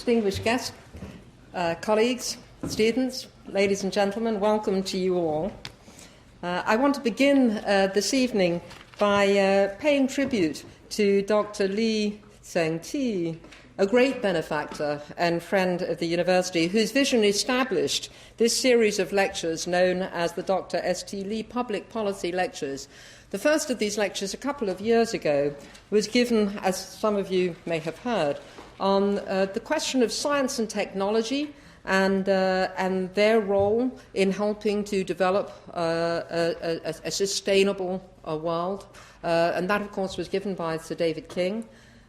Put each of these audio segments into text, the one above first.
distinguished guests, colleagues, students, ladies and gentlemen, welcome to you all. I want to begin this evening by paying tribute to Dr. Lee Seng-Ti, a great benefactor and friend of the university, whose vision established this series of lectures known as the Dr. S.T. Lee Public Policy Lectures. The first of these lectures, a couple of years ago, was given, as some of you may have heard, on the question of science and technology and their role in helping to develop a sustainable world. And that, of course, was given by Sir David King.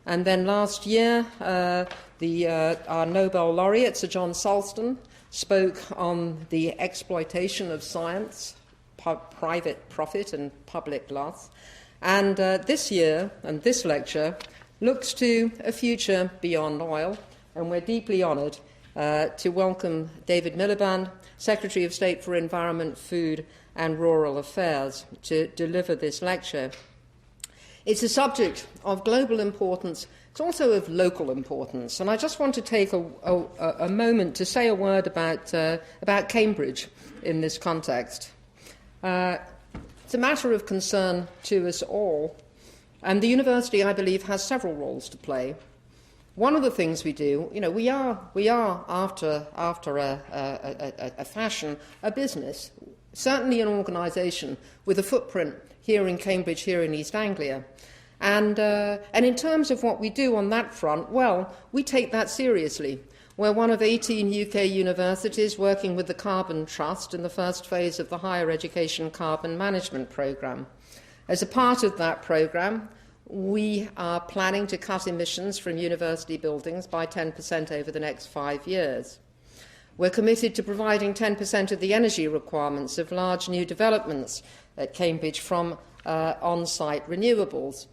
And then last year, our Nobel laureate, Sir John Sulston, spoke on the exploitation of science, private profit and public loss. And this year, and this lecture, looks to a future beyond oil, and we're deeply honoured to welcome David Miliband, Secretary of State for Environment, Food and Rural Affairs, to deliver this lecture. It's a subject of global importance. It's also of local importance. And I just want to take a moment to say a word about Cambridge in this context. It's a matter of concern to us all. And the university, I believe, has several roles to play. One of the things we do, we are after a fashion, a business, certainly an organisation with a footprint here in Cambridge, here in East Anglia. And in terms of what we do on that front, well, we take that seriously. We're one of 18 UK universities working with the Carbon Trust in the first phase of the Higher Education Carbon Management Programme. As a part of that programme, we are planning to cut emissions from university buildings by 10% over the next 5 years. We're committed to providing 10% of the energy requirements of large new developments at Cambridge from on-site renewables.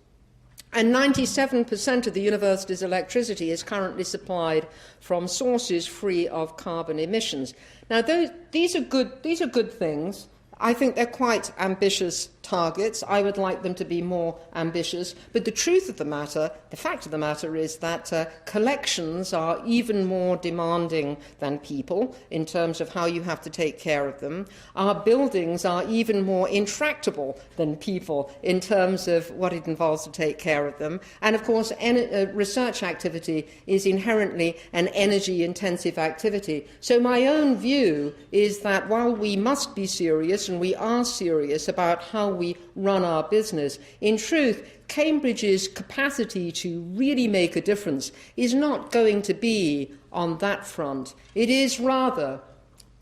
And 97% of the university's electricity is currently supplied from sources free of carbon emissions. Now, these are good things. I think they're quite ambitious targets. I would like them to be more ambitious. But the truth of the matter, the fact of the matter is that collections are even more demanding than people in terms of how you have to take care of them. Our buildings are even more intractable than people in terms of what it involves to take care of them. And, of course, research activity is inherently an energy-intensive activity. So my own view is that while we must be serious, and we are serious about how we run our business, in truth, Cambridge's capacity to really make a difference is not going to be on that front. It is rather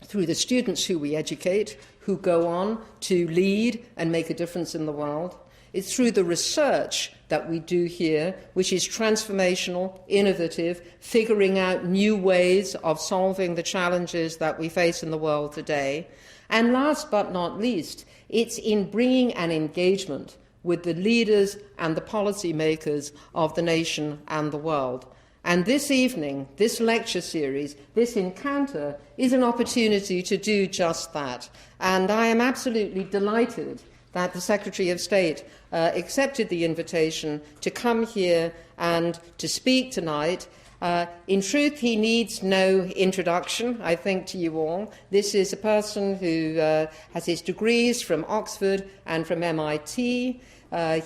through the students who we educate, who go on to lead and make a difference in the world. It's through the research that we do here, which is transformational, innovative, figuring out new ways of solving the challenges that we face in the world today. And last but not least, it's in bringing an engagement with the leaders and the policymakers of the nation and the world. And this evening, this lecture series, this encounter, is an opportunity to do just that. And I am absolutely delighted that the Secretary of State accepted the invitation to come here and to speak tonight. In truth, he needs no introduction, I think, to you all. This is a person who has his degrees from Oxford and from MIT.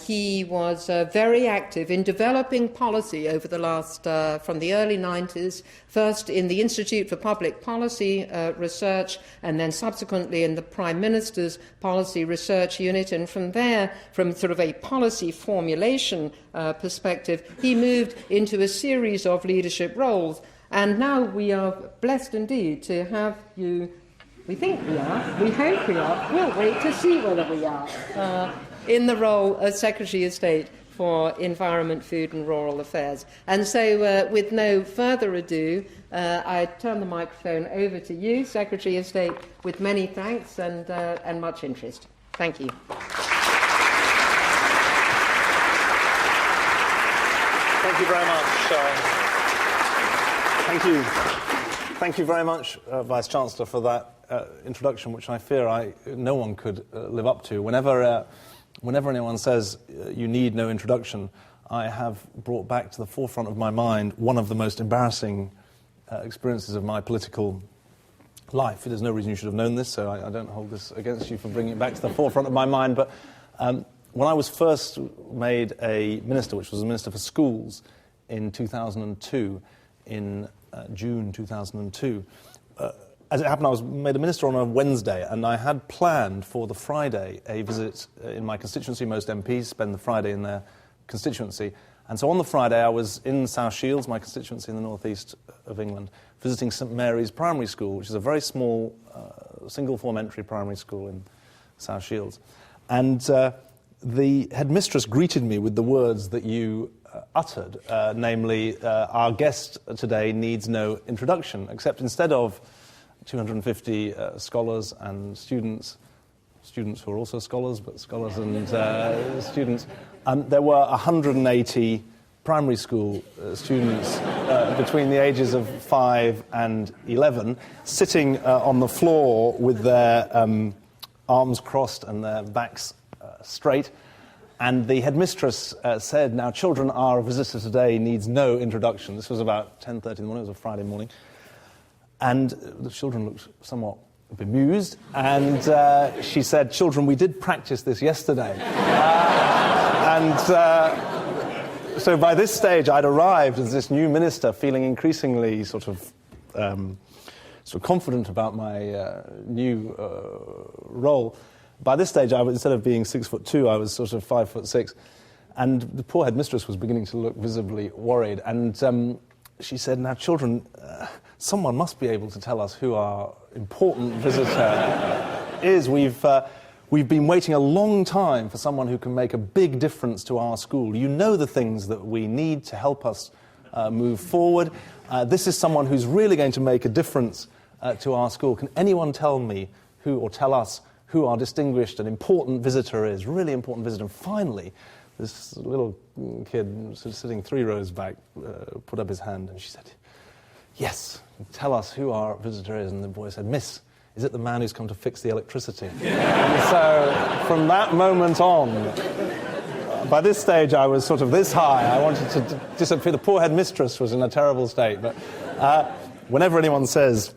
He was very active in developing policy over the last, from the early 90s, first in the Institute for Public Policy Research, and then subsequently in the Prime Minister's Policy Research Unit. And from there, from sort of a policy formulation perspective, he moved into a series of leadership roles. And now we are blessed indeed to have you. We think we are. We hope we are. We'll wait to see whether we are. In the role of Secretary of State for Environment, Food and Rural Affairs. And so, with no further ado, I turn the microphone over to you, Secretary of State, with many thanks and much interest. Thank you. Thank you very much. Thank you. Thank you very much, Vice-Chancellor, for that introduction, which I fear no one could live up to. Whenever anyone says you need no introduction, I have brought back to the forefront of my mind one of the most embarrassing experiences of my political life. There's no reason you should have known this, so I don't hold this against you for bringing it back to the forefront of my mind. But when I was first made a minister, which was a minister for schools in 2002, in June 2002, as it happened, I was made a minister on a Wednesday, and I had planned for the Friday a visit in my constituency. Most MPs spend the Friday in their constituency. And so on the Friday, I was in South Shields, my constituency in the northeast of England, visiting St Mary's Primary School, which is a very small single-form entry primary school in South Shields. And the headmistress greeted me with the words that you uttered, namely, our guest today needs no introduction, except instead of 250 scholars and students who are also scholars, but scholars and students, there were 180 primary school students between the ages of 5 and 11 sitting on the floor with their arms crossed and their backs straight. And the headmistress said, now, children, our visitor today needs no introduction. This was about 10:30 in the morning. It was a Friday morning. And the children looked somewhat bemused. And she said, children, we did practice this yesterday. So by this stage, I'd arrived as this new minister, feeling increasingly sort of confident about my new role. By this stage, instead of being 6'2", I was sort of 5'6", and the poor headmistress was beginning to look visibly worried. And she said, "Now, children, someone must be able to tell us who our important visitor is. We've been waiting a long time for someone who can make a big difference to our school. You know the things that we need to help us move forward. This is someone who's really going to make a difference to our school. Can anyone tell me or tell us who our distinguished and important visitor is, really important visitor?" And finally, this little kid sitting 3 rows back put up his hand, and she said, "Yes, tell us who our visitor is." And the boy said, "Miss, is it the man who's come to fix the electricity?" And so from that moment on, by this stage I was sort of this high. I wanted to disappear. The poor headmistress was in a terrible state. But whenever anyone says,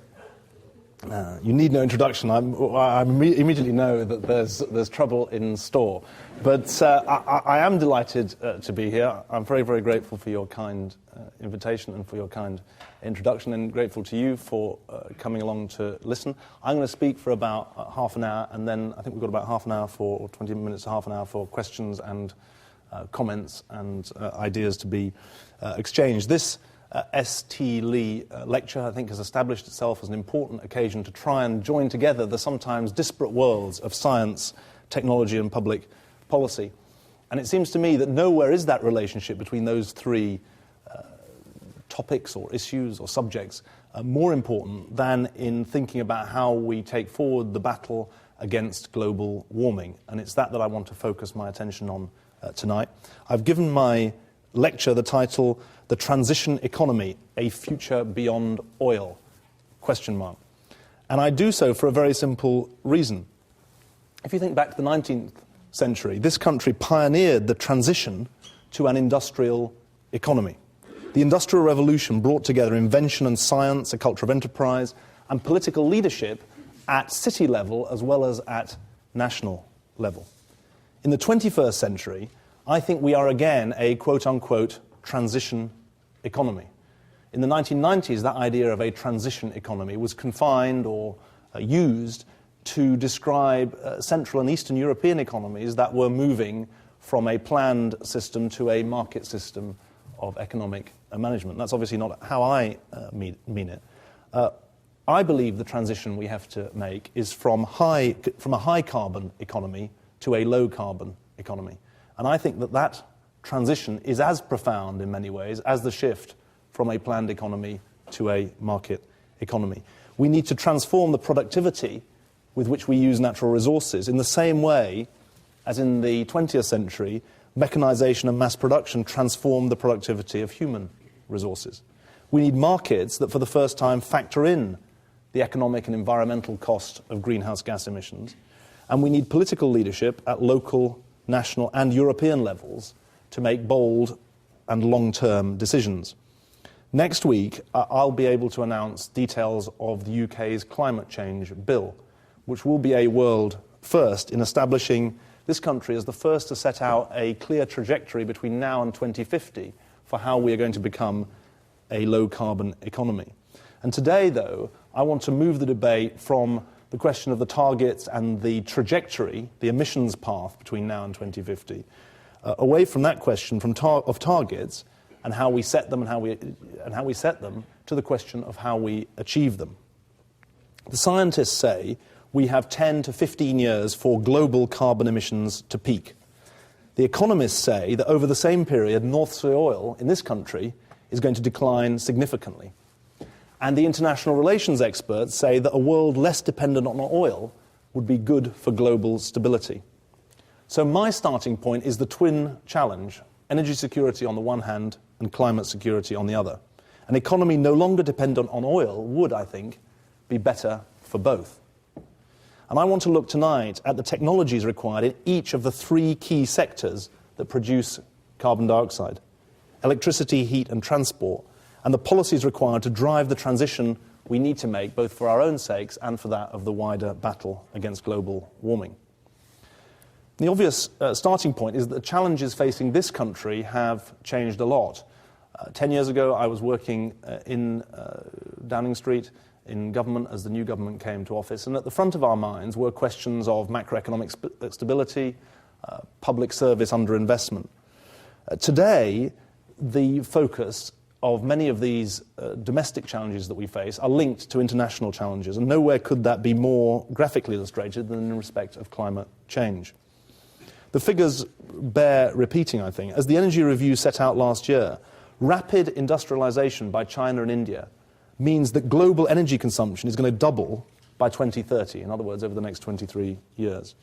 you need no introduction, I immediately know that there's trouble in store. But I am delighted to be here. I'm very, very grateful for your kind invitation and for your kind introduction, and grateful to you for coming along to listen. I'm going to speak for about half an hour, and then I think we've got about half an hour or 20 minutes to half an hour for questions and comments and ideas to be exchanged. This S.T. Lee lecture, I think, has established itself as an important occasion to try and join together the sometimes disparate worlds of science, technology and public policy. And it seems to me that nowhere is that relationship between those three topics or issues or subjects more important than in thinking about how we take forward the battle against global warming. And it's that I want to focus my attention on tonight. I've given my lecture the title, "The Transition Economy, a Future Beyond Oil?" ? And I do so for a very simple reason. If you think back to the 19th century, this country pioneered the transition to an industrial economy. The Industrial Revolution brought together invention and science, a culture of enterprise, and political leadership at city level as well as at national level. In the 21st century, I think we are again a quote-unquote transition economy. In the 1990s, that idea of a transition economy was confined or used to describe Central and Eastern European economies that were moving from a planned system to a market system of economic management. That's obviously not how I mean it. I believe the transition we have to make is from a high-carbon economy to a low-carbon economy. And I think that transition is as profound in many ways as the shift from a planned economy to a market economy. We need to transform the productivity with which we use natural resources in the same way as in the 20th century, mechanization and mass production transformed the productivity of human resources. We need markets that for the first time factor in the economic and environmental cost of greenhouse gas emissions. And we need political leadership at local, national and European levels to make bold and long-term decisions. Next week, I'll be able to announce details of the UK's climate change bill, which will be a world first in establishing this country as the first to set out a clear trajectory between now and 2050 for how we are going to become a low-carbon economy. And today, though, I want to move the debate from the question of the targets and the trajectory, the emissions path between now and 2050, away from that question of targets and how we set them and how we set them to the question of how we achieve them. The scientists say we have 10 to 15 years for global carbon emissions to peak. The economists say that over the same period, North Sea oil in this country is going to decline significantly. And the international relations experts say that a world less dependent on oil would be good for global stability. So my starting point is the twin challenge: energy security on the one hand and climate security on the other. An economy no longer dependent on oil would, I think, be better for both. And I want to look tonight at the technologies required in each of the three key sectors that produce carbon dioxide: electricity, heat and transport, and the policies required to drive the transition we need to make, both for our own sakes and for that of the wider battle against global warming. The obvious starting point is that the challenges facing this country have changed a lot. 10 years ago, I was working in Downing Street in government as the new government came to office, and at the front of our minds were questions of macroeconomic stability, public service underinvestment. Today, the focus of many of these domestic challenges that we face are linked to international challenges, and nowhere could that be more graphically illustrated than in respect of climate change. The figures bear repeating, I think. As the Energy Review set out last year, rapid industrialization by China and India means that global energy consumption is going to double by 2030, in other words, over the next 23 years.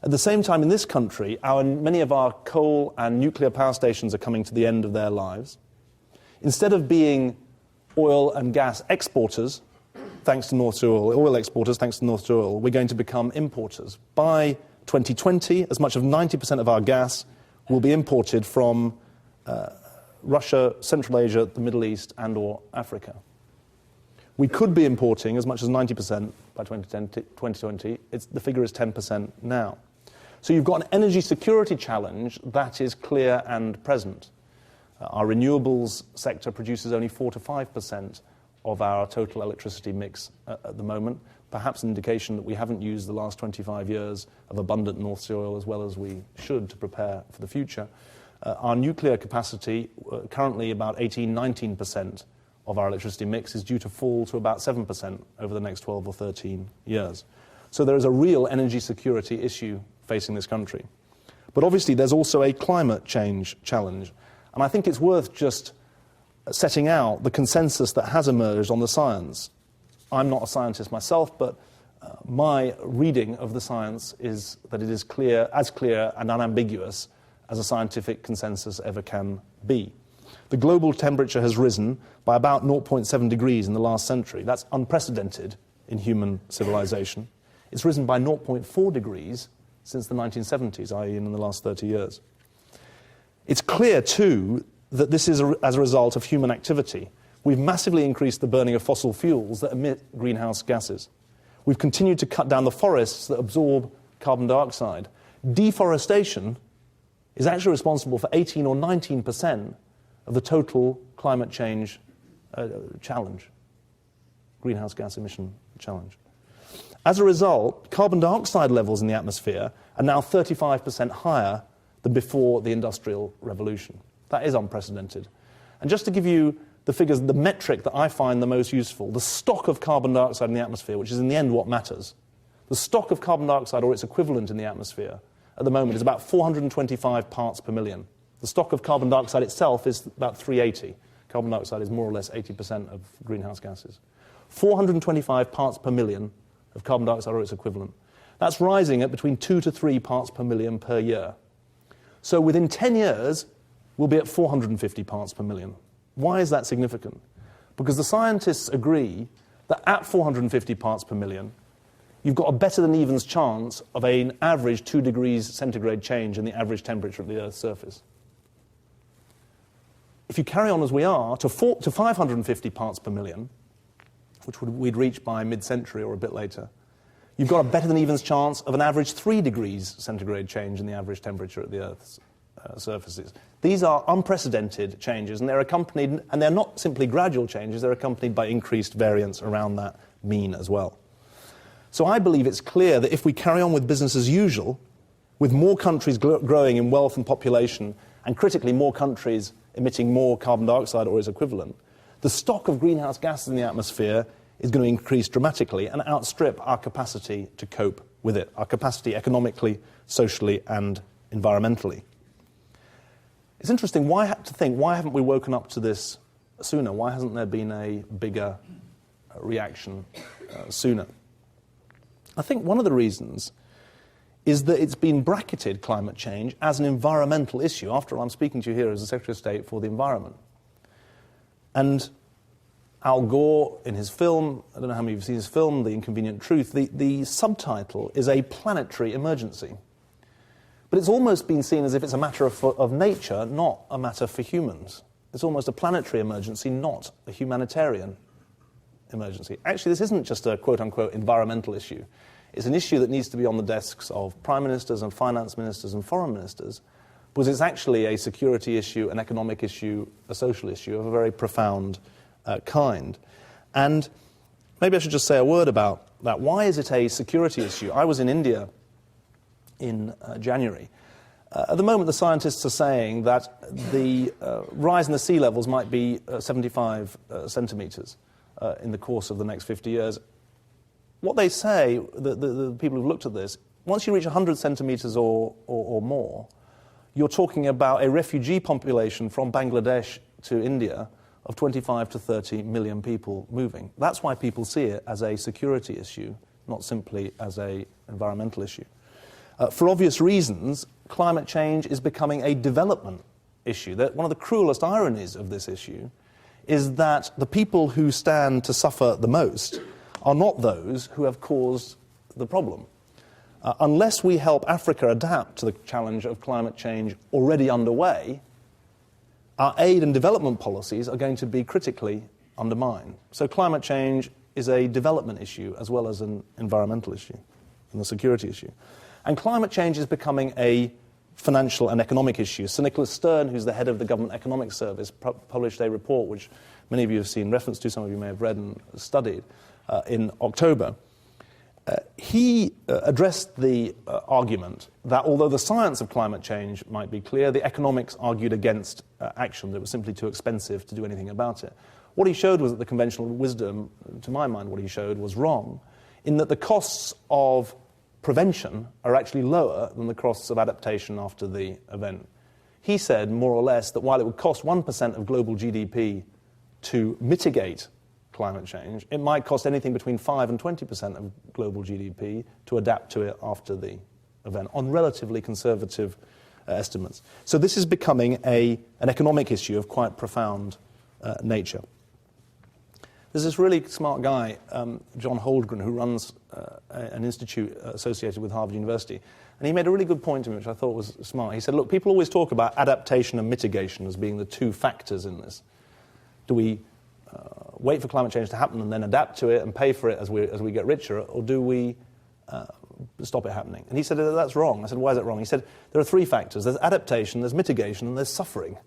At the same time, in this country, many of our coal and nuclear power stations are coming to the end of their lives. Instead of being oil and gas exporters, thanks to North Sea oil exporters, thanks to North Sea oil, we're going to become importers. By 2020, as much as 90% of our gas will be imported from Russia, Central Asia, the Middle East and or Africa. We could be importing as much as 90% by 2020. The figure is 10% now. So you've got an energy security challenge that is clear and present. Our renewables sector produces only 4 to 5% of our total electricity mix at the moment, perhaps an indication that we haven't used the last 25 years of abundant North Sea oil as well as we should to prepare for the future. Our nuclear capacity, currently about 18-19% of our electricity mix, is due to fall to about 7% over the next 12 or 13 years. So there is a real energy security issue facing this country. But obviously there's also a climate change challenge. And I think it's worth just setting out the consensus that has emerged on the science. I'm not a scientist myself, but my reading of the science is that it is clear and unambiguous as a scientific consensus ever can be. The global temperature has risen by about 0.7 degrees in the last century. That's unprecedented in human civilization. It's risen by 0.4 degrees since the 1970s, i.e. in the last 30 years. It's clear, too, that this is as a result of human activity. We've massively increased the burning of fossil fuels that emit greenhouse gases. We've continued to cut down the forests that absorb carbon dioxide. Deforestation is actually responsible for 18 or 19% of the total climate change challenge, greenhouse gas emission challenge. As a result, carbon dioxide levels in the atmosphere are now 35% higher than before the Industrial Revolution. That is unprecedented. And just to give you the figures, the metric that I find the most useful, the stock of carbon dioxide in the atmosphere, which is in the end what matters, the stock of carbon dioxide or its equivalent in the atmosphere at the moment is about 425 parts per million. The stock of carbon dioxide itself is about 380. Carbon dioxide is more or less 80% of greenhouse gases. 425 parts per million of carbon dioxide or its equivalent. That's rising at between 2 to 3 parts per million per year. So within 10 years, we'll be at 450 parts per million. Why is that significant? Because the scientists agree that at 450 parts per million, you've got a better than evens chance of an average 2 degrees centigrade change in the average temperature of the Earth's surface. if you carry on as we are to 550 parts per million, which we'd reach by mid-century or a bit later, you've got a better than evens chance of an average 3 degrees centigrade change in the average temperature at the Earth's surfaces. These are unprecedented changes, and they're accompanied, and they're not simply gradual changes, they're accompanied by increased variance around that mean as well. So I believe it's clear that if we carry on with business as usual, with more countries growing in wealth and population, and critically more countries emitting more carbon dioxide or its equivalent, the stock of greenhouse gases in the atmosphere is going to increase dramatically and outstrip our capacity to cope with it, our capacity economically, socially, and environmentally. It's interesting why haven't we woken up to this sooner? Why hasn't there been a bigger reaction sooner? I think one of the reasons is that it's been bracketed, climate change, as an environmental issue. After all, I'm speaking to you here as the Secretary of State for the Environment. And Al Gore, in his film, I don't know how many of you have seen his film, The Inconvenient Truth, the subtitle is a planetary emergency. But it's almost been seen as if it's a matter of nature, not a matter for humans. It's almost a planetary emergency, not a humanitarian emergency. Actually, this isn't just a quote-unquote environmental issue. It's an issue that needs to be on the desks of prime ministers and finance ministers and foreign ministers, because it's actually a security issue, an economic issue, a social issue of a very profound kind. And maybe I should just say a word about that. Why is it a security issue? I was in India in January. At the moment, the scientists are saying that the rise in the sea levels might be 75 centimetres in the course of the next 50 years. What they say, the people who've looked at this, once you reach 100 centimetres or more, you're talking about a refugee population from Bangladesh to India of 25 to 30 million people moving. That's why people see it as a security issue, not simply as an environmental issue. For obvious reasons, climate change is becoming a development issue. One of the cruelest ironies of this issue is that the people who stand to suffer the most are not those who have caused the problem. Unless we help Africa adapt to the challenge of climate change already underway, our aid and development policies are going to be critically undermined. So climate change is a development issue as well as an environmental issue and a security issue. And climate change is becoming a financial and economic issue. Sir Nicholas Stern, who's the head of the Government Economic Service, published a report which many of you have seen reference to, some of you may have read and studied, in October. He addressed the argument that although the science of climate change might be clear, the economics argued against action, that it was simply too expensive to do anything about it. What he showed was that the conventional wisdom, to my mind, what he showed was wrong, in that the costs of prevention are actually lower than the costs of adaptation after the event. He said, more or less, that while it would cost 1% of global GDP to mitigate climate change, it might cost anything between 5 and 20% of global GDP to adapt to it after the event, on relatively conservative estimates. So this is becoming an economic issue of quite profound nature. There's this really smart guy, John Holdren, who runs an institute associated with Harvard University, and he made a really good point to me, which I thought was smart. He said, look, people always talk about adaptation and mitigation as being the two factors in this. Do we wait for climate change to happen and then adapt to it and pay for it as we get richer, or do we stop it happening? And he said, that's wrong. I said, why is it wrong? He said, there are three factors. There's adaptation, there's mitigation, and there's suffering.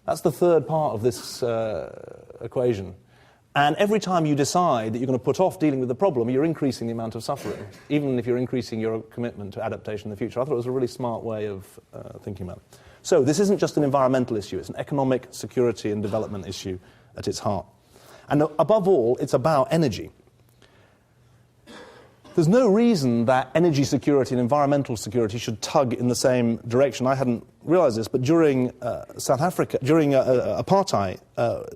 That's the third part of this equation. And every time you decide that you're going to put off dealing with the problem, you're increasing the amount of suffering, even if you're increasing your commitment to adaptation in the future. I thought it was a really smart way of thinking about it. So this isn't just an environmental issue. It's an economic, security, and development issue at its heart. And above all, it's about energy. There's no reason that energy security and environmental security should tug in the same direction. I hadn't realized this, but during apartheid,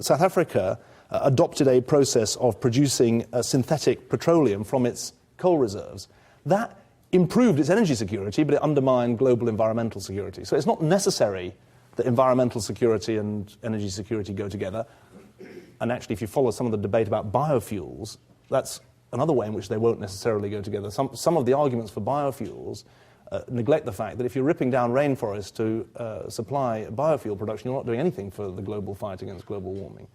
South Africa adopted a process of producing synthetic petroleum from its coal reserves. That improved its energy security, but it undermined global environmental security. So it's not necessary that environmental security and energy security go together. And actually, if you follow some of the debate about biofuels, that's another way in which they won't necessarily go together. Some of the arguments for biofuels neglect the fact that if you're ripping down rainforests to supply biofuel production, you're not doing anything for the global fight against global warming.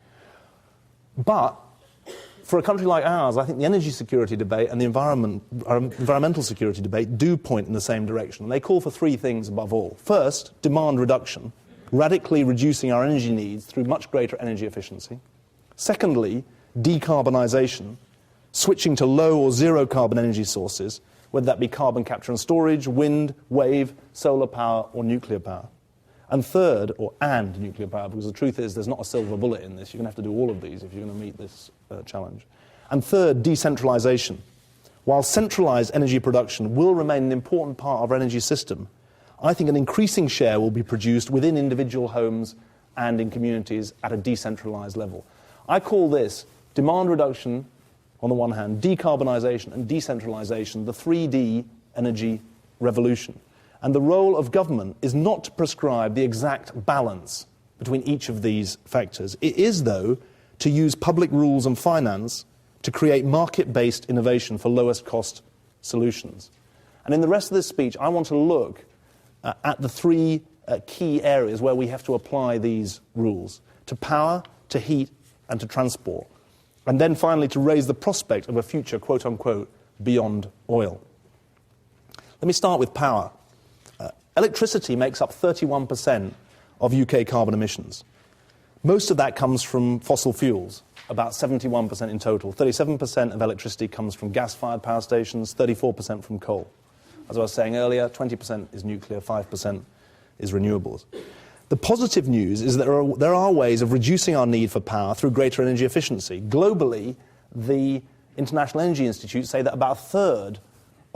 But for a country like ours, I think the energy security debate and the environmental security debate do point in the same direction. And they call for three things above all. First, demand reduction, radically reducing our energy needs through much greater energy efficiency. Secondly, decarbonisation, switching to low or zero carbon energy sources, whether that be carbon capture and storage, wind, wave, solar power or nuclear power. And third, and nuclear power, because the truth is there's not a silver bullet in this. You're going to have to do all of these if you're going to meet this challenge. And third, decentralisation. While centralised energy production will remain an important part of our energy system, I think an increasing share will be produced within individual homes and in communities at a decentralised level. I call this demand reduction on the one hand, decarbonisation and decentralisation, the 3D energy revolution. And the role of government is not to prescribe the exact balance between each of these factors. It is, though, to use public rules and finance to create market-based innovation for lowest cost solutions. And in the rest of this speech, I want to look at the three key areas where we have to apply these rules: to power, to heat, and to transport. And then finally to raise the prospect of a future, quote-unquote, beyond oil. Let me start with power. Electricity makes up 31% of UK carbon emissions. Most of that comes from fossil fuels, about 71% in total. 37% of electricity comes from gas-fired power stations, 34% from coal. As I was saying earlier, 20% is nuclear, 5% is renewables. The positive news is that there are ways of reducing our need for power through greater energy efficiency. Globally, the International Energy Institute say that about a third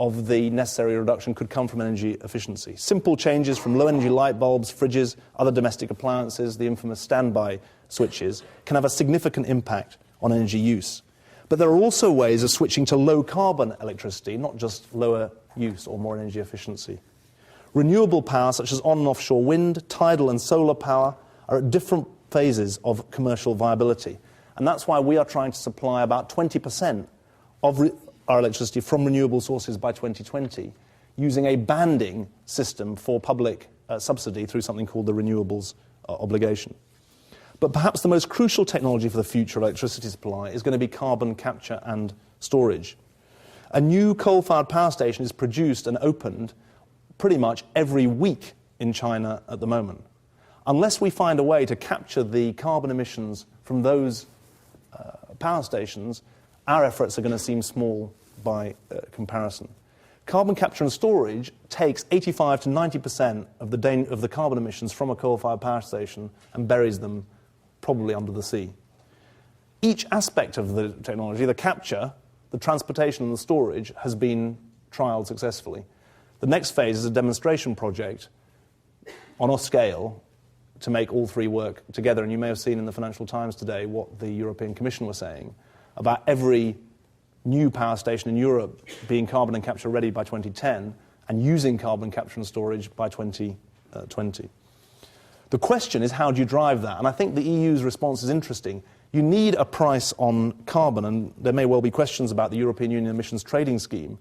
of the necessary reduction could come from energy efficiency. Simple changes from low-energy light bulbs, fridges, other domestic appliances, the infamous standby switches, can have a significant impact on energy use. But there are also ways of switching to low-carbon electricity, not just lower use or more energy efficiency. Renewable power, such as on- and offshore wind, tidal and solar power, are at different phases of commercial viability. And that's why we are trying to supply about 20% of our electricity from renewable sources by 2020, using a banding system for public subsidy through something called the renewables obligation. But perhaps the most crucial technology for the future of electricity supply is going to be carbon capture and storage. A new coal-fired power station is produced and opened pretty much every week in China at the moment. Unless we find a way to capture the carbon emissions from those power stations, our efforts are going to seem small by comparison. Carbon capture and storage takes 85 to 90% of the carbon emissions from a coal-fired power station and buries them probably under the sea. Each aspect of the technology, the capture, the transportation and the storage, has been trialled successfully. The next phase is a demonstration project on a scale to make all three work together. And you may have seen in the Financial Times today what the European Commission was saying about every new power station in Europe being carbon and capture ready by 2010 and using carbon capture and storage by 2020. The question is, how do you drive that? And I think the EU's response is interesting. You need a price on carbon, and there may well be questions about the European Union emissions trading scheme,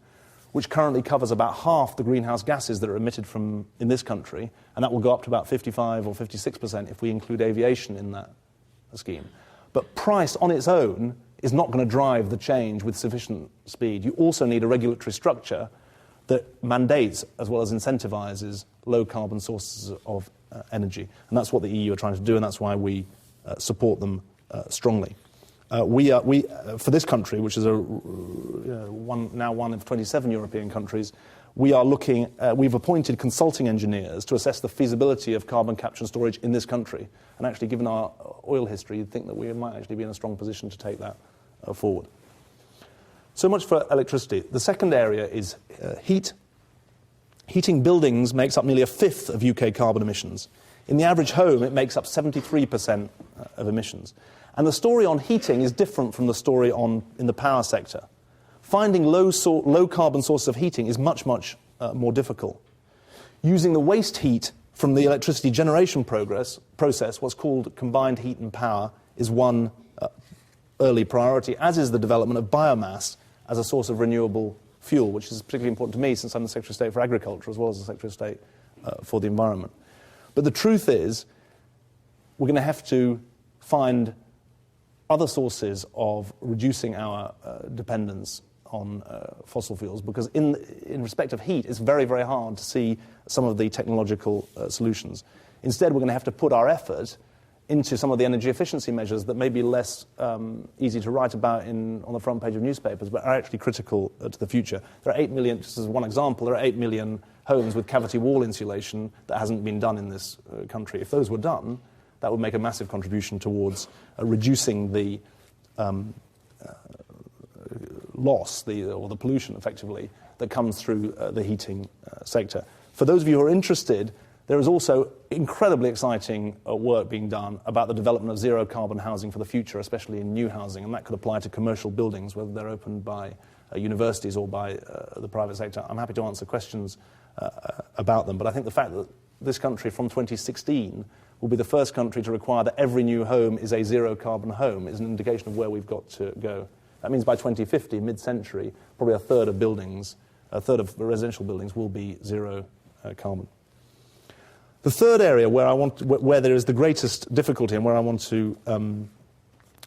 which currently covers about half the greenhouse gases that are emitted in this country, and that will go up to about 55 or 56% if we include aviation in that scheme. But price on its own is not going to drive the change with sufficient speed. You also need a regulatory structure that mandates as well as incentivizes low-carbon sources of energy. And that's what the EU are trying to do, and that's why we support them strongly. For this country, which is now one of 27 European countries, we've appointed consulting engineers to assess the feasibility of carbon capture and storage in this country. And actually, given our oil history, you'd think that we might actually be in a strong position to take that forward. So much for electricity. The second area is heat. Heating buildings makes up nearly a fifth of UK carbon emissions. In the average home, it makes up 73% of emissions. And the story on heating is different from the story in the power sector. Finding low carbon sources of heating is much, much more difficult. Using the waste heat from the electricity generation process, what's called combined heat and power, is one early priority, as is the development of biomass as a source of renewable fuel, which is particularly important to me since I'm the Secretary of State for Agriculture as well as the Secretary of State for the Environment. But the truth is, we're going to have to find other sources of reducing our dependence on fossil fuels, because in respect of heat, it's very, very hard to see some of the technological solutions. Instead, we're going to have to put our effort into some of the energy efficiency measures that may be less easy to write about on the front page of newspapers, but are actually critical to the future. There are 8 million, just as one example, there are 8 million homes with cavity wall insulation that hasn't been done in this country. If those were done, that would make a massive contribution towards reducing the loss, or the pollution, effectively, that comes through the heating sector. For those of you who are interested, there is also incredibly exciting work being done about the development of zero-carbon housing for the future, especially in new housing, and that could apply to commercial buildings, whether they're opened by universities or by the private sector. I'm happy to answer questions about them, but I think the fact that this country, from 2016, will be the first country to require that every new home is a zero-carbon home is an indication of where we've got to go. That means by 2050, mid-century, probably a third of residential buildings will be zero-carbon. The third area where there is the greatest difficulty and where I want to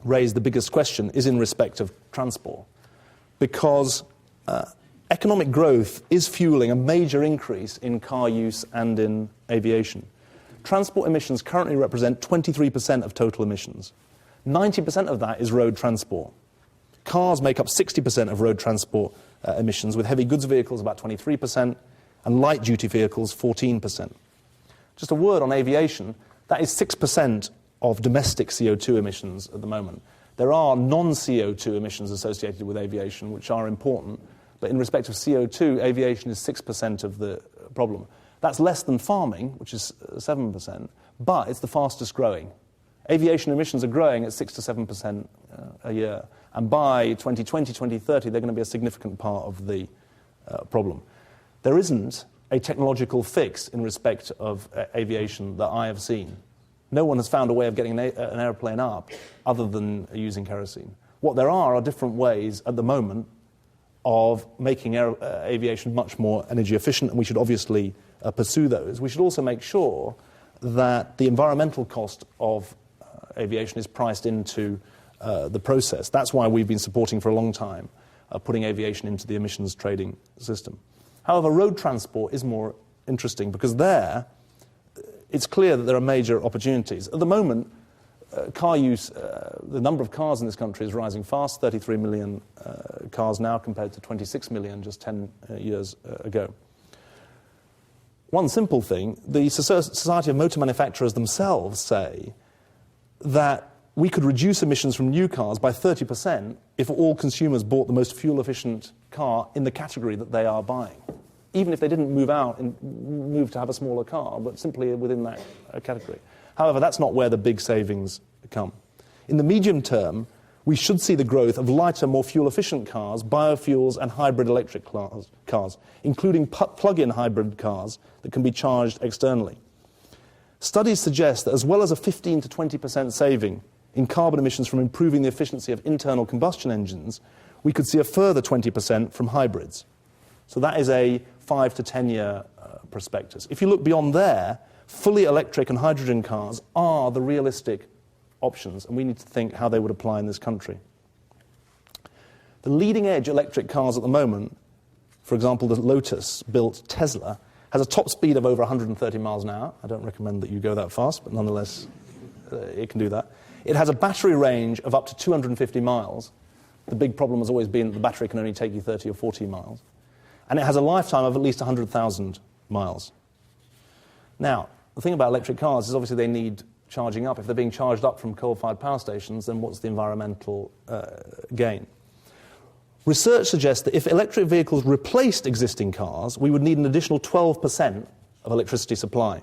raise the biggest question is in respect of transport, because economic growth is fueling a major increase in car use and in aviation. Transport emissions currently represent 23% of total emissions. 90% of that is road transport. Cars make up 60% of road transport emissions, with heavy goods vehicles about 23% and light-duty vehicles 14%. Just a word on aviation, that is 6% of domestic CO2 emissions at the moment. There are non-CO2 emissions associated with aviation, which are important, but in respect of CO2, aviation is 6% of the problem. That's less than farming, which is 7%, but it's the fastest growing. Aviation emissions are growing at 6 to 7% a year, and by 2020, 2030, they're going to be a significant part of the problem. There isn't a technological fix in respect of aviation that I have seen. No one has found a way of getting an aeroplane up other than using kerosene. What there are different ways at the moment of making aviation much more energy efficient, and we should obviously pursue those. We should also make sure that the environmental cost of aviation is priced into the process. That's why we've been supporting for a long time putting aviation into the emissions trading system. However, road transport is more interesting because there it's clear that there are major opportunities. At the moment, car use, the number of cars in this country is rising fast, 33 million cars now compared to 26 million just 10 years ago. One simple thing, the Society of Motor Manufacturers themselves say that we could reduce emissions from new cars by 30% if all consumers bought the most fuel-efficient car in the category that they are buying, even if they didn't move to have a smaller car, but simply within that category. However, that's not where the big savings come. In the medium term, we should see the growth of lighter, more fuel-efficient cars, biofuels and hybrid electric cars, including plug-in hybrid cars that can be charged externally. Studies suggest that as well as a 15 to 20% saving in carbon emissions from improving the efficiency of internal combustion engines, we could see a further 20% from hybrids. So that is a 5 to 10 year prospectus. If you look beyond there, fully electric and hydrogen cars are the realistic options, and we need to think how they would apply in this country. The leading edge electric cars at the moment, for example, the Lotus-built Tesla, has a top speed of over 130 miles an hour. I don't recommend that you go that fast, but nonetheless, it can do that. It has a battery range of up to 250 miles. The big problem has always been that the battery can only take you 30 or 40 miles. And it has a lifetime of at least 100,000 miles. Now, the thing about electric cars is obviously they need charging up. If they're being charged up from coal-fired power stations, then what's the environmental gain? Research suggests that if electric vehicles replaced existing cars, we would need an additional 12% of electricity supply.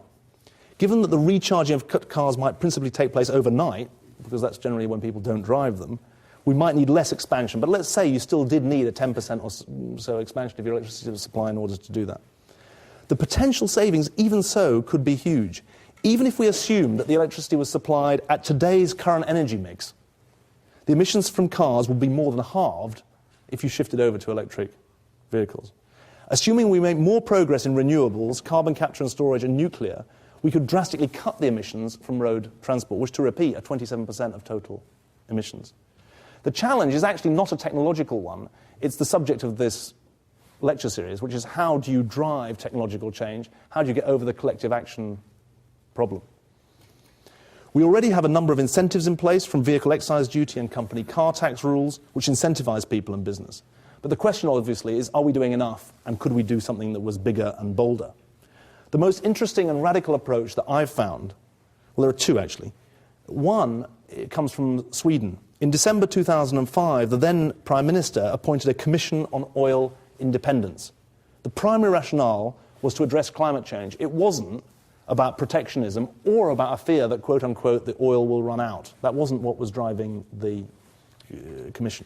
Given that the recharging of cars might principally take place overnight, because that's generally when people don't drive them, we might need less expansion. But let's say you still did need a 10% or so expansion of your electricity supply in order to do that. The potential savings, even so, could be huge. Even if we assume that the electricity was supplied at today's current energy mix, the emissions from cars will be more than halved if you shifted over to electric vehicles. Assuming we make more progress in renewables, carbon capture and storage, and nuclear, we could drastically cut the emissions from road transport, which, to repeat, are 27% of total emissions. The challenge is actually not a technological one. It's the subject of this lecture series, which is how do you drive technological change? How do you get over the collective action problem? We already have a number of incentives in place, from vehicle excise duty and company car tax rules, which incentivize people and business. But the question, obviously, is, are we doing enough, and could we do something that was bigger and bolder? The most interesting and radical approach that I've found, well, there are two, actually. One, it comes from Sweden. In December 2005, the then Prime Minister appointed a Commission on Oil Independence. The primary rationale was to address climate change. It wasn't about protectionism or about a fear that, quote-unquote, the oil will run out. That wasn't what was driving the Commission.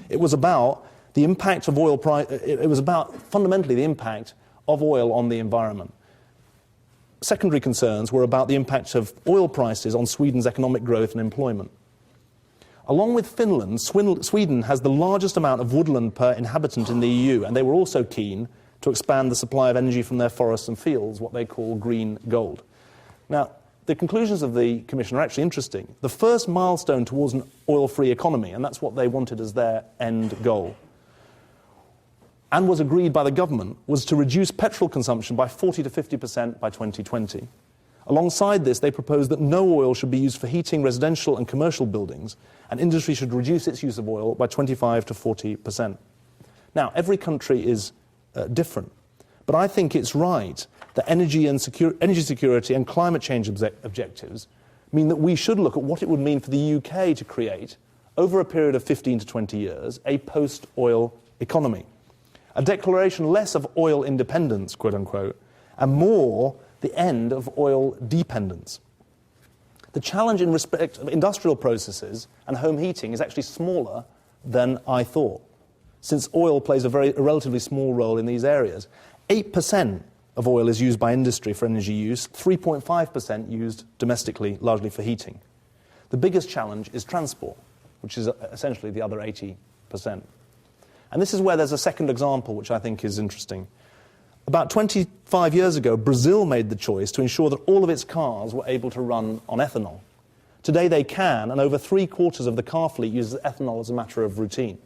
It was about the impact of oil it was about, fundamentally, the impact of oil on the environment. Secondary concerns were about the impact of oil prices on Sweden's economic growth and employment. Along with Finland, Sweden has the largest amount of woodland per inhabitant in the EU, and they were also keen to expand the supply of energy from their forests and fields, what they call green gold. Now, the conclusions of the Commission are actually interesting. The first milestone towards an oil-free economy, and that's what they wanted as their end goal, and was agreed by the government, was to reduce petrol consumption by 40 to 50% by 2020. Alongside this, they proposed that no oil should be used for heating residential and commercial buildings, and industry should reduce its use of oil by 25 to 40%. Now, every country is different, but I think it's right that energy security and climate change objectives mean that we should look at what it would mean for the UK to create, over a period of 15 to 20 years, a post-oil economy. A declaration less of oil independence, quote-unquote, and more the end of oil dependence. The challenge in respect of industrial processes and home heating is actually smaller than I thought, since oil plays a relatively small role in these areas. 8% of oil is used by industry for energy use, 3.5% used domestically, largely for heating. The biggest challenge is transport, which is essentially the other 80%. And this is where there's a second example which I think is interesting. About 25 years ago, Brazil made the choice to ensure that all of its cars were able to run on ethanol. Today they can, and over 3/4 of the car fleet uses ethanol as a matter of routine.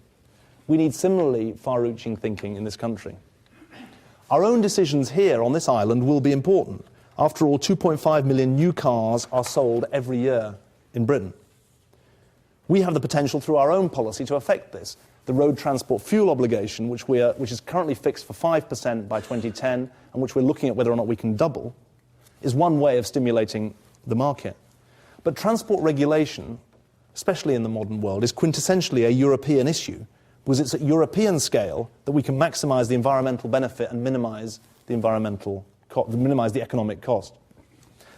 We need similarly far-reaching thinking in this country. Our own decisions here on this island will be important. After all, 2.5 million new cars are sold every year in Britain. We have the potential through our own policy to affect this. The road transport fuel obligation, which is currently fixed for 5% by 2010, and which we're looking at whether or not we can double, is one way of stimulating the market. But transport regulation, especially in the modern world, is quintessentially a European issue, because it's at European scale that we can maximise the environmental benefit and minimise the economic cost.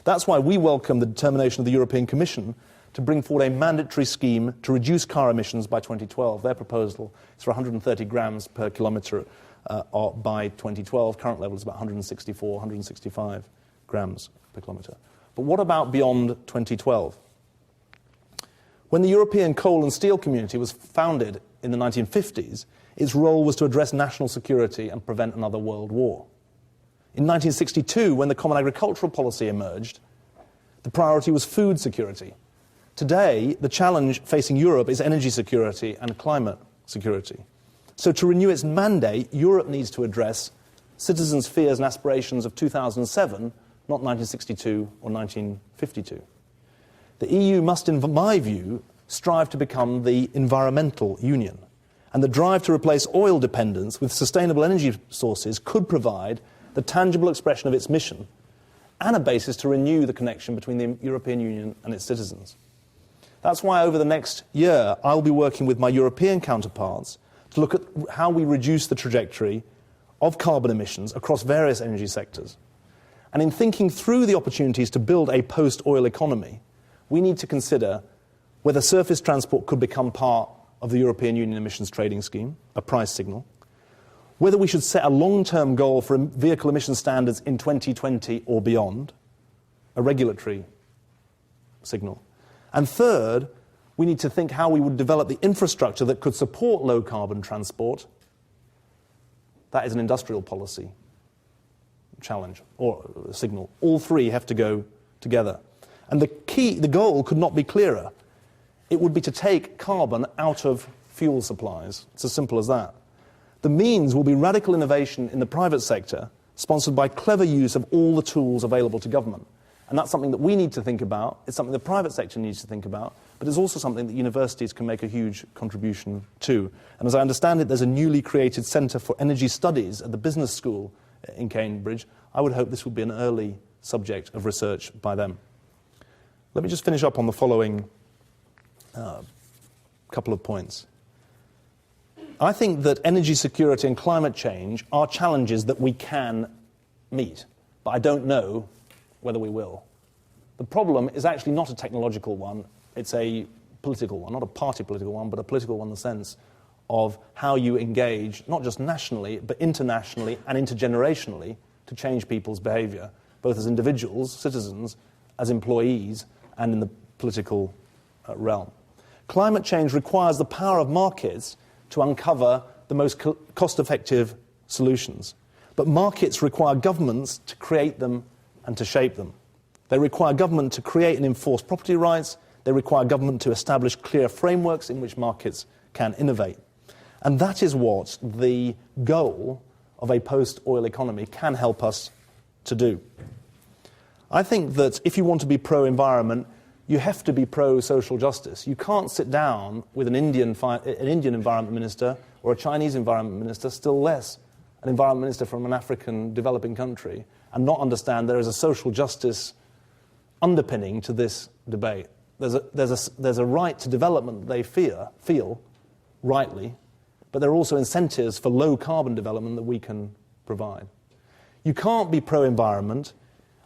That's why we welcome the determination of the European Commission to bring forward a mandatory scheme to reduce car emissions by 2012. Their proposal is for 130 grams per kilometre by 2012. Current level is about 164, 165 grams per kilometre. But what about beyond 2012? When the European coal and steel community was founded in the 1950s, its role was to address national security and prevent another world war. In 1962, when the Common Agricultural Policy emerged, the priority was food security. Today, the challenge facing Europe is energy security and climate security. So to renew its mandate, Europe needs to address citizens' fears and aspirations of 2007, not 1962 or 1952. The EU must, in my view, strive to become the environmental union. And the drive to replace oil dependence with sustainable energy sources could provide the tangible expression of its mission and a basis to renew the connection between the European Union and its citizens. That's why over the next year, I'll be working with my European counterparts to look at how we reduce the trajectory of carbon emissions across various energy sectors. And in thinking through the opportunities to build a post-oil economy, we need to consider whether surface transport could become part of the European Union emissions trading scheme, a price signal, whether we should set a long-term goal for vehicle emission standards in 2020 or beyond, a regulatory signal. And third, we need to think how we would develop the infrastructure that could support low-carbon transport that is an industrial policy challenge or signal. All three have to go together. And the goal could not be clearer. It would be to take carbon out of fuel supplies. It's as simple as that. The means will be radical innovation in the private sector, sponsored by clever use of all the tools available to government. And that's something that we need to think about. It's something the private sector needs to think about. But it's also something that universities can make a huge contribution to. And as I understand it, there's a newly created Centre for Energy Studies at the Business School in Cambridge. I would hope this would be an early subject of research by them. Let me just finish up on the following couple of points. I think that energy security and climate change are challenges that we can meet, but I don't know whether we will. The problem is actually not a technological one, it's a political one, not a party political one, but a political one in the sense of how you engage, not just nationally, but internationally and intergenerationally to change people's behaviour, both as individuals, citizens, as employees, and in the political realm. Climate change requires the power of markets to uncover the most cost-effective solutions. But markets require governments to create them and to shape them. They require government to create and enforce property rights. They require government to establish clear frameworks in which markets can innovate. And that is what the goal of a post-oil economy can help us to do. I think that if you want to be pro-environment, you have to be pro-social justice. You can't sit down with an Indian environment minister or a Chinese environment minister, still less an environment minister from an African developing country, and not understand there is a social justice underpinning to this debate. There's a right to development that they feel rightly, but there are also incentives for low-carbon development that we can provide. You can't be pro-environment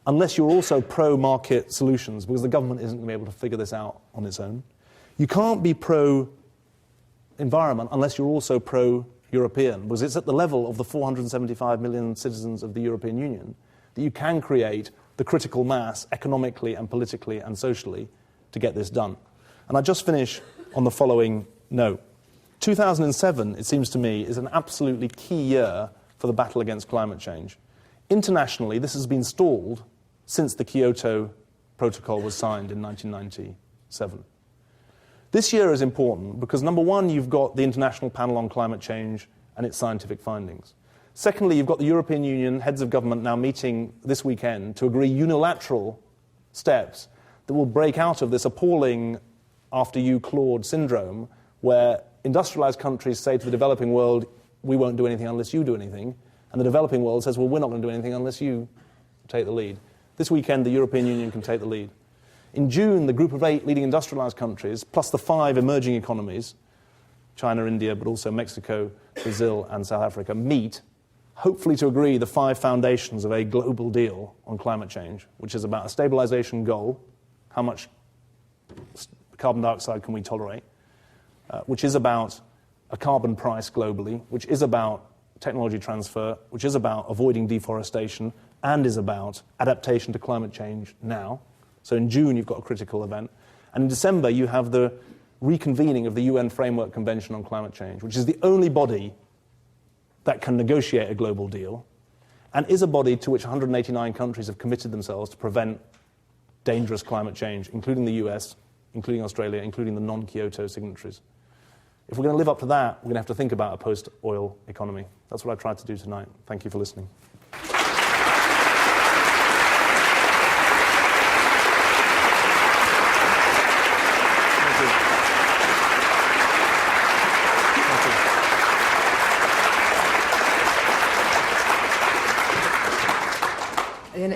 unless you're also pro-market solutions, because the government isn't going to be able to figure this out on its own. You can't be pro-environment unless you're also pro-European, because it's at the level of the 475 million citizens of the European Union that you can create the critical mass economically and politically and socially to get this done. And I just finish on the following note. 2007, it seems to me, is an absolutely key year for the battle against climate change. Internationally, this has been stalled since the Kyoto Protocol was signed in 1997. This year is important because, number one, you've got the International Panel on Climate Change and its scientific findings. Secondly, you've got the European Union heads of government now meeting this weekend to agree unilateral steps that will break out of this appalling after-you Claude syndrome where industrialized countries say to the developing world, we won't do anything unless you do anything, and the developing world says, well, we're not going to do anything unless you take the lead. This weekend, the European Union can take the lead. In June, the group of 8 leading industrialized countries, plus the 5 emerging economies, China, India, but also Mexico, Brazil, and South Africa, meet, hopefully to agree the 5 foundations of a global deal on climate change, which is about a stabilization goal, how much carbon dioxide can we tolerate, which is about a carbon price globally, which is about technology transfer, which is about avoiding deforestation, and is about adaptation to climate change now. So in June, you've got a critical event. And in December, you have the reconvening of the UN Framework Convention on Climate Change, which is the only body that can negotiate a global deal, and is a body to which 189 countries have committed themselves to prevent dangerous climate change, including the US, including Australia, including the non-Kyoto signatories. If we're going to live up to that, we're going to have to think about a post-oil economy. That's what I tried to do tonight. Thank you for listening.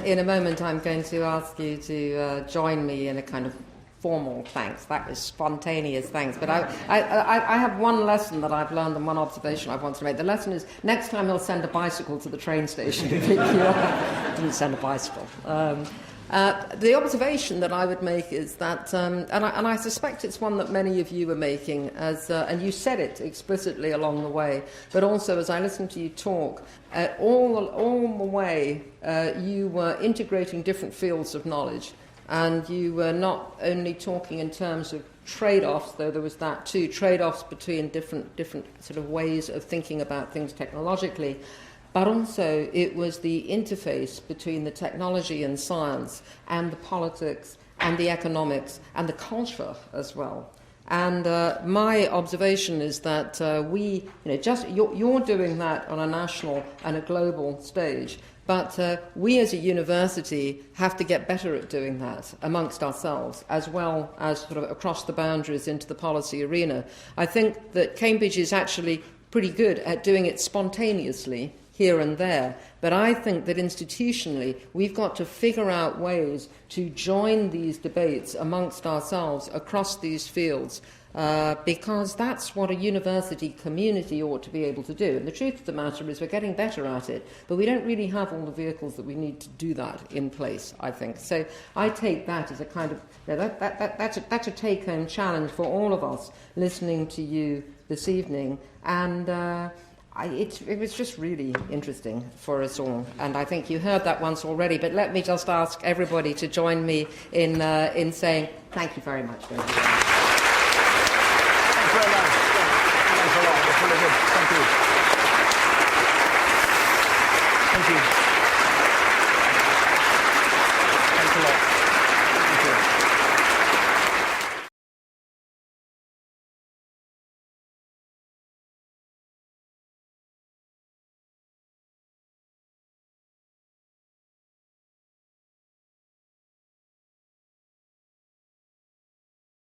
In a moment, I'm going to ask you to join me in a kind of formal thanks. That was spontaneous thanks. But I have one lesson that I've learned and one observation I want to make. The lesson is next time he'll send a bicycle to the train station to pick you up. Didn't send a bicycle. The observation that I would make is that, and I suspect it's one that many of you are making, and you said it explicitly along the way, but also as I listened to you talk, all the way you were integrating different fields of knowledge, and you were not only talking in terms of trade-offs, though there was that too, trade-offs between different sort of ways of thinking about things technologically, but also it was the interface between the technology and science and the politics and the economics and the culture as well. And my observation is that you're doing that on a national and a global stage, but we as a university have to get better at doing that amongst ourselves, as well as sort of across the boundaries into the policy arena. I think that Cambridge is actually pretty good at doing it spontaneously here and there, but I think that institutionally we've got to figure out ways to join these debates amongst ourselves across these fields, because that's what a university community ought to be able to do. And the truth of the matter is we're getting better at it, but we don't really have all the vehicles that we need to do that in place, I think. So I take that as a kind of, that's a take-home challenge for all of us listening to you this evening, and it was just really interesting for us all, and I think you heard that once already, but let me just ask everybody to join me in saying thank you very much.